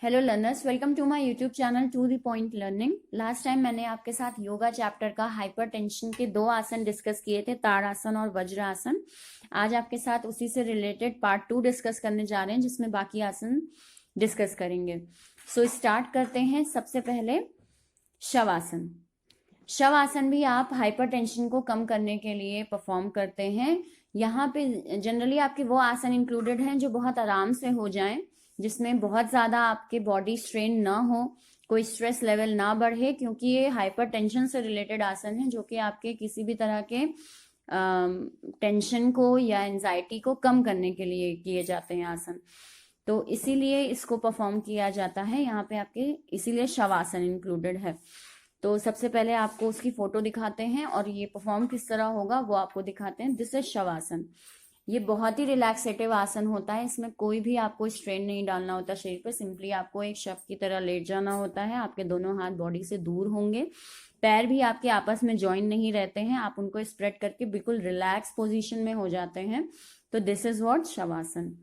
Hello learners, welcome to my YouTube channel to the point learning. Last time मैंने आपके साथ yoga chapter का hypertension के 2 आसन डिस्कस किए थे, ताड़ासन और वज्रासन। आज आपके साथ उसी से रिलेटेड पार्ट 2 डिस्कस करने जा रहे हैं, जिसमें बाकी आसन डिस्कस करेंगे। सो स्टार्ट करते हैं। सबसे पहले शवासन। शवासन भी आप हाइपरटेंशन को कम करने के लिए परफॉर्म करते हैं। यहाँ पे जनरली आपके वो आसन इंक्लूडेड हैं जो बहुत आराम से हो जाएं, जिसमें बहुत ज़्यादा आपके बॉडी स्ट्रेन ना हो, कोई स्ट्रेस लेवल ना बढ़े, क्योंकि ये हाइपरटेंशन से रिलेटेड आसन है जो कि आपके किसी भी तरह के टेंशन को या एंजाइटी को कम करने के लिए किए जाते हैं आसन। तो इसीलिए इसको परफॉर्म किया जाता है यहाँ पे आपके, इसीलिए शवासन इंक्लूडेड है। तो सबसे पहले आपको उसकी फोटो दिखाते हैं और ये परफॉर्म किस तरह होगा वो आपको दिखाते हैं। This is shavasana. ये बहुत ही रिलैक्सेटिव आसन होता है। इसमें कोई भी आपको स्ट्रेन नहीं डालना होता शरीर पर। सिंपली आपको एक शव की तरह लेट जाना होता है। आपके दोनों हाथ बॉडी से दूर होंगे, पैर भी आपके आपस में ज्वाइन नहीं रहते हैं। आप उनको स्प्रेड करके बिल्कुल रिलैक्स पोजीशन में हो जाते हैं। तो दिस इज व्हाट शवासन।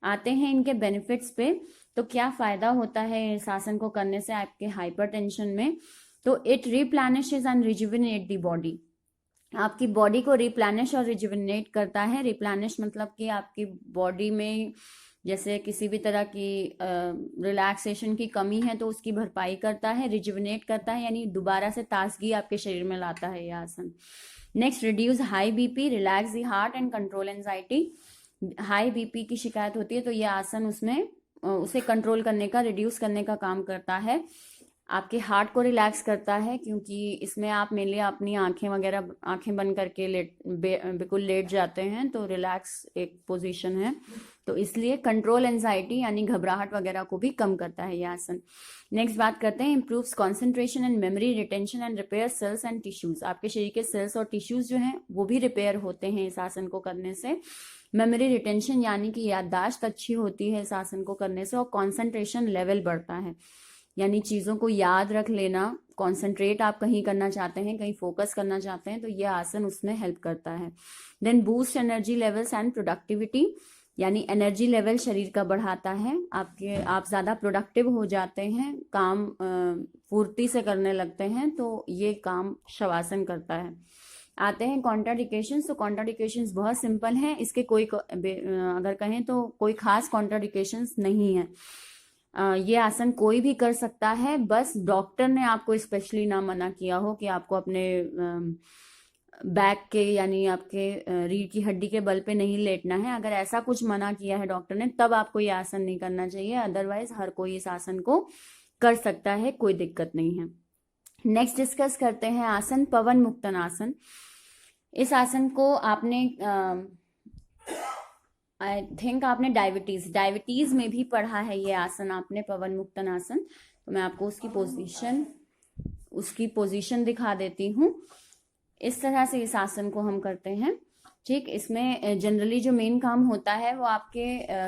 आते हैं इनके बेनिफिट्स पे। तो क्या फायदा होता है इस आसन को करने से आपके हाइपरटेंशन में? तो it replenishes and rejuvenate the body. आपकी बॉडी को रिप्लेनिश और रिजुविनेट करता है। रिप्लेनिश मतलब कि आपकी बॉडी में जैसे किसी भी तरह की रिलैक्सेशन की कमी है तो उसकी भरपाई करता है। रिजुविनेट करता है यानी दोबारा से ताजगी आपके शरीर में लाता है यह आसन। Next, reduce high BP, relax the heart and control anxiety. High BP की शिकायत होती है तो यह आसन उसमें उसे कंट्रोल करने का, रिड्यूस करने का काम करता है। आपके हार्ट को रिलैक्स करता है, क्योंकि इसमें आप मेनली अपनी आंखें बंद करके बिल्कुल लेट जाते हैं, तो रिलैक्स एक पोजीशन है। तो इसलिए कंट्रोल एंजाइटी यानी घबराहट वगैरह को भी कम करता है ये आसन। नेक्स्ट बात करते हैं, improves concentration and memory retention and repair cells and tissues. आपके शरीर के सेल्स और टिश्यूज जो हैं वो भी रिपेयर होते हैं इस आसन को करने से। मेमोरी रिटेंशन यानी कि याददाश्त अच्छी होती है इस आसन को करने से, और कॉन्सेंट्रेशन लेवल बढ़ता है यानी चीज़ों को याद रख लेना। कॉन्सेंट्रेट आप कहीं करना चाहते हैं, कहीं फोकस करना चाहते हैं, तो यह आसन उसमें हेल्प करता है। Then boost energy levels and productivity, यानी एनर्जी लेवल शरीर का बढ़ाता है। आप ज़्यादा प्रोडक्टिव हो जाते हैं, काम फुर्ती से करने लगते हैं, तो ये काम शवासन करता है। आते हैं कॉन्ट्राडिकेशंस। तो कॉन्ट्राडिकेशंस बहुत सिंपल हैं। इसके कोई अगर कहें तो कोई खास कॉन्ट्राडिकेशंस नहीं है। ये आसन कोई भी कर सकता है, बस डॉक्टर ने आपको स्पेशली ना मना किया हो कि आपको अपने बैक के यानी आपके रीढ़ की हड्डी के बल पे नहीं लेटना है। अगर ऐसा कुछ मना किया है डॉक्टर ने तब आपको ये आसन नहीं करना चाहिए। अदरवाइज हर कोई इस आसन को कर सकता है, कोई दिक्कत नहीं है। नेक्स्ट डिस्कस करते हैं आसन पवन मुक्तन आसन। इस आसन को आपने आई थिंक आपने डायबिटीज में भी पढ़ा है ये आसन आपने, पवन मुक्तन आसन। तो मैं आपको उसकी पोजीशन दिखा देती हूँ। इस तरह से इस आसन को हम करते हैं। ठीक, इसमें जनरली जो मेन काम होता है वो आपके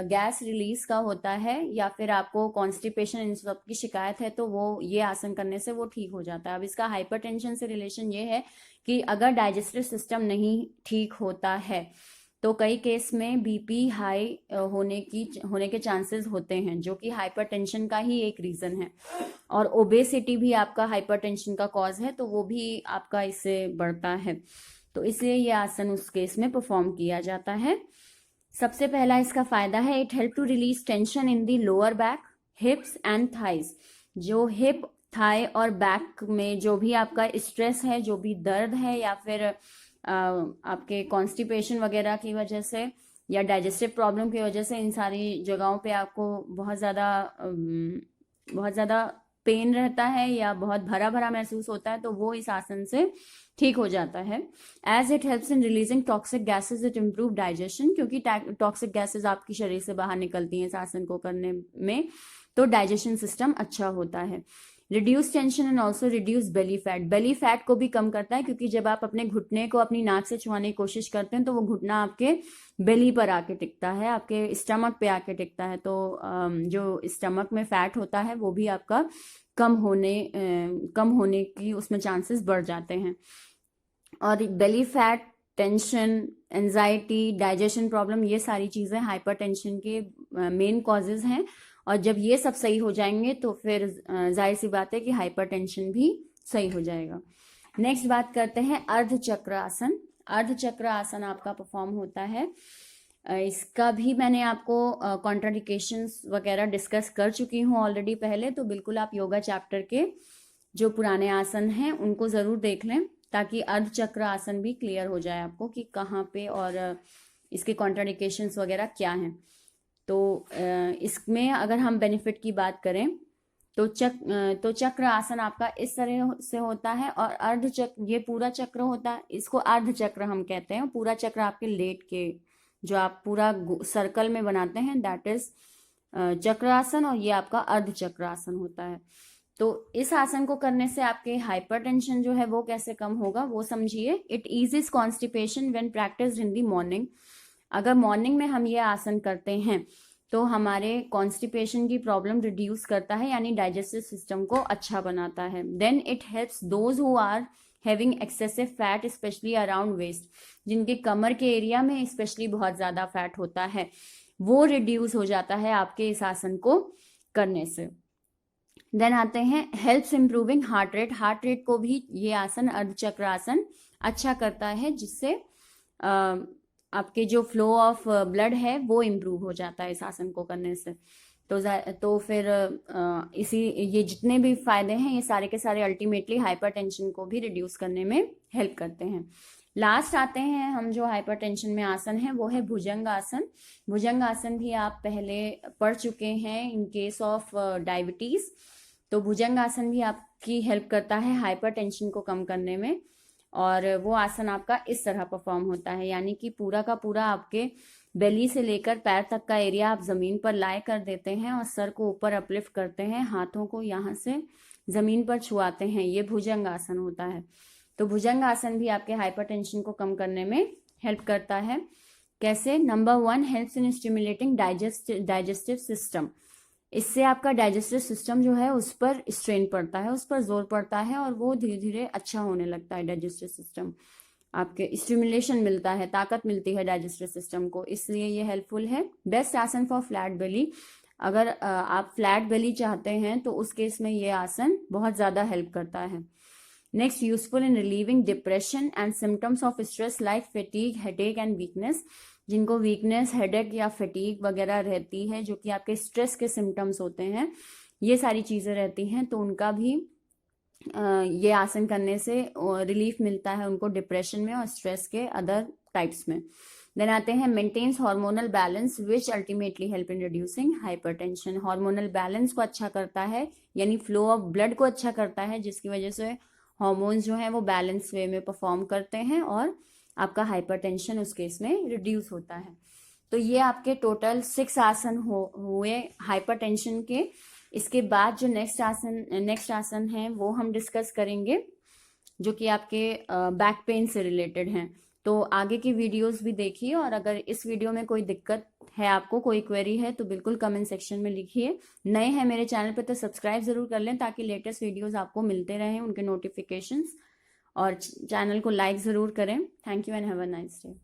गैस रिलीज का होता है, या फिर आपको कॉन्स्टिपेशन इन सब की शिकायत है तो वो ये आसन करने से वो ठीक हो जाता है। अब इसका हाइपरटेंशन से रिलेशन ये है कि अगर डाइजेस्टिव सिस्टम नहीं ठीक होता है तो कई केस में बीपी हाई होने के चांसेस होते हैं, जो कि हाइपरटेंशन का ही एक रीजन है। और ओबेसिटी भी आपका हाइपरटेंशन का कॉज है, तो वो भी आपका इससे बढ़ता है। तो इसलिए ये आसन उस केस में परफॉर्म किया जाता है। सबसे पहला इसका फायदा है, it help to release tension in the lower back, hips and thighs. जो हिप, थाई और बैक में जो भी आपका स्ट्रेस है, जो भी दर्द है, या फिर आपके कॉन्स्टिपेशन वगैरह की वजह से या डाइजेस्टिव प्रॉब्लम की वजह से इन सारी जगहों पे आपको बहुत ज़्यादा पेन रहता है या बहुत भरा भरा महसूस होता है, तो वो इस आसन से ठीक हो जाता है। As it helps in releasing toxic gases, it improve digestion, क्योंकि टॉक्सिक गैसेज आपकी शरीर से बाहर निकलती हैं इस आसन को करने में, तो डाइजेशन सिस्टम अच्छा होता है। Reduce tension and also reduce belly fat. Belly fat को भी कम करता है, क्योंकि जब आप अपने घुटने को अपनी नाक से छुआने की कोशिश करते हैं तो वो घुटना आपके बेली पर आके टिकता है, आपके स्टमक पे आके टिकता है। तो जो स्टमक में फैट होता है वो भी आपका कम होने की उसमें चांसेस बढ़ जाते हैं। और belly fat, tension, anxiety, digestion problem, ये सारी चीज़ें हाइपरटेंशन के मेन कॉजेज हैं, और जब ये सब सही हो जाएंगे तो फिर जाहिर सी बात है कि हाइपरटेंशन भी सही हो जाएगा। नेक्स्ट बात करते हैं अर्धचक्र आसन। अर्धचक्र आसन आपका परफॉर्म होता है, इसका भी मैंने आपको कॉन्ट्राडिकेशंस वगैरह डिस्कस कर चुकी हूँ ऑलरेडी पहले, तो बिल्कुल आप योगा चैप्टर के जो पुराने आसन हैं उनको ज़रूर देख लें ताकि अर्धचक्र आसन भी क्लियर हो जाए आपको कि कहाँ पे और इसके कॉन्ट्राडिकेशंस वगैरह क्या हैं। तो इसमें अगर हम बेनिफिट की बात करें तो चक्र आसन आपका इस तरह से होता है, और अर्धचक्र ये पूरा चक्र होता है, इसको अर्धचक्र हम कहते हैं। पूरा चक्र आपके लेट के जो आप पूरा सर्कल में बनाते हैं दैट इज चक्रासन, और ये आपका अर्धचक्रासन होता है। तो इस आसन को करने से आपके हाइपरटेंशन जो है वो कैसे कम होगा वो समझिए। It eases constipation when practice in the morning. अगर मॉर्निंग में हम ये आसन करते हैं तो हमारे कॉन्स्टिपेशन की प्रॉब्लम रिड्यूस करता है, यानी डाइजेस्टिव सिस्टम को अच्छा बनाता है। Then it helps those who are having excessive fat specially around waist, जिनके कमर के एरिया में स्पेशली बहुत ज़्यादा फैट होता है, वो रिड्यूस हो जाता है आपके इस आसन को करने से। देन आते हैं helps improving heart rate. Heart rate को भी ये आसन अर्धचक्र आसन अच्छा करता है, जिससे आपके जो फ्लो ऑफ ब्लड है वो इम्प्रूव हो जाता है इस आसन को करने से। तो फिर ये जितने भी फायदे हैं ये सारे के सारे अल्टीमेटली हाइपरटेंशन को भी रिड्यूस करने में हेल्प करते हैं। लास्ट आते हैं हम जो हाइपरटेंशन में आसन है वो है भुजंग आसन। भुजंग आसन भी आप पहले पढ़ चुके हैं इन केस ऑफ डायबिटीज। तो भुजंग आसन भी आपकी हेल्प करता है हाइपरटेंशन को कम करने में, और वो आसन आपका इस तरह परफॉर्म होता है, यानी कि पूरा का पूरा आपके बेली से लेकर पैर तक का एरिया आप जमीन पर लाए कर देते हैं और सर को ऊपर अपलिफ्ट करते हैं, हाथों को यहाँ से जमीन पर छुआते हैं। ये भुजंग आसन होता है। तो भुजंग आसन भी आपके हाइपरटेंशन को कम करने में हेल्प करता है। कैसे? Number 1, helps in stimulating digestive system. इससे आपका डाइजेस्टिव सिस्टम जो है उस पर स्ट्रेन पड़ता है, उस पर जोर पड़ता है, और वो धीरे धीरे अच्छा होने लगता है डाइजेस्टिव सिस्टम। आपके स्टिमुलेशन मिलता है, ताकत मिलती है डाइजेस्टिव सिस्टम को, इसलिए ये हेल्पफुल है। बेस्ट आसन फॉर फ्लैट बेली। अगर आप फ्लैट बेली चाहते हैं तो उस केस में ये आसन बहुत ज़्यादा हेल्प करता है। Next, useful in relieving depression and symptoms of stress like fatigue, headache and weakness. जिनको वीकनेस, हेडेक या फैटीग वगैरह रहती है, जो कि आपके स्ट्रेस के सिम्टम्स होते हैं, ये सारी चीज़ें रहती हैं, तो उनका भी ये आसन करने से रिलीफ मिलता है उनको डिप्रेशन में और स्ट्रेस के अदर टाइप्स में। देन आते हैं maintains hormonal balance which ultimately help in reducing hypertension. Hormonal balance को अच्छा करता है, यानी फ्लो ऑफ ब्लड को अच्छा करता है, जिसकी वजह से हार्मोन्स जो हैं वो बैलेंस वे में परफॉर्म करते हैं और आपका हाइपरटेंशन उस केस में रिड्यूस होता है। तो ये आपके टोटल 6 आसन हुए हाइपरटेंशन के। इसके बाद जो नेक्स्ट आसन है वो हम डिस्कस करेंगे, जो कि आपके बैक पेन से रिलेटेड हैं। तो आगे की वीडियोस भी देखिए, और अगर इस वीडियो में कोई दिक्कत है, आपको कोई क्वेरी है, तो बिल्कुल कमेंट सेक्शन में लिखिए। नए हैं मेरे चैनल पे तो सब्सक्राइब जरूर कर लें ताकि लेटेस्ट वीडियोस आपको मिलते रहें, उनके नोटिफिकेशंस, और चैनल को लाइक ज़रूर करें। Thank you and have a nice day.